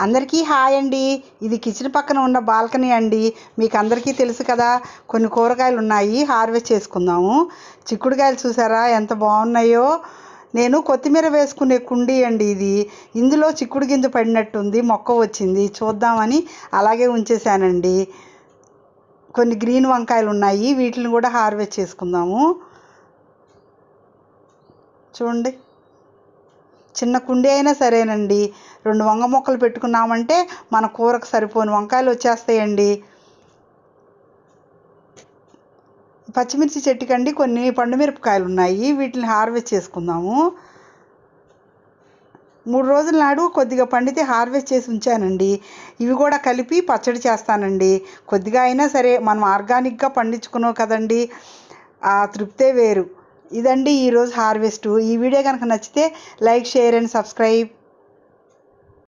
అందరికీ హాయ్ అండి. ఇది కిచెన్ పక్కన ఉన్న బాల్కనీ అండి. మీకు అందరికీ తెలుసు కదా, కొన్ని కూరగాయలు ఉన్నాయి, హార్వెస్ట్ చేసుకుందాము. చిక్కుడుకాయలు చూసారా ఎంత బాగున్నాయో. నేను కొత్తిమీర వేసుకునే కుండీ అండి ఇది. ఇందులో చిక్కుడు గింజ పడినట్టుంది, మొక్క వచ్చింది, చూద్దామని అలాగే ఉంచేసానండి. కొన్ని గ్రీన్ వంకాయలు ఉన్నాయి, వీటిని కూడా హార్వెస్ట్ చేసుకుందాము. చూడండి, చిన్న కుండీ అయినా సరేనండి, 2 వంగ మొక్కలు పెట్టుకున్నామంటే మన కూరకు సరిపోని వంకాయలు వచ్చేస్తాయండి. పచ్చిమిర్చి చెట్టుకండి కొన్ని పండు మిరపకాయలు ఉన్నాయి, వీటిని హార్వెస్ట్ చేసుకుందాము. 3 రోజుల నాడు కొద్దిగా పండితే హార్వెస్ట్ చేసి ఉంచానండి. ఇవి కూడా కలిపి పచ్చడి చేస్తానండి. కొద్దిగా అయినా సరే మనం ఆర్గానిక్గా పండించుకున్నాం కదండి, ఆ తృప్తే వేరు. ఇదండి ఈరోజు హార్వెస్ట్. ఈ వీడియో కనుక నచ్చితే లైక్, షేర్ అండ్ సబ్స్క్రైబ్.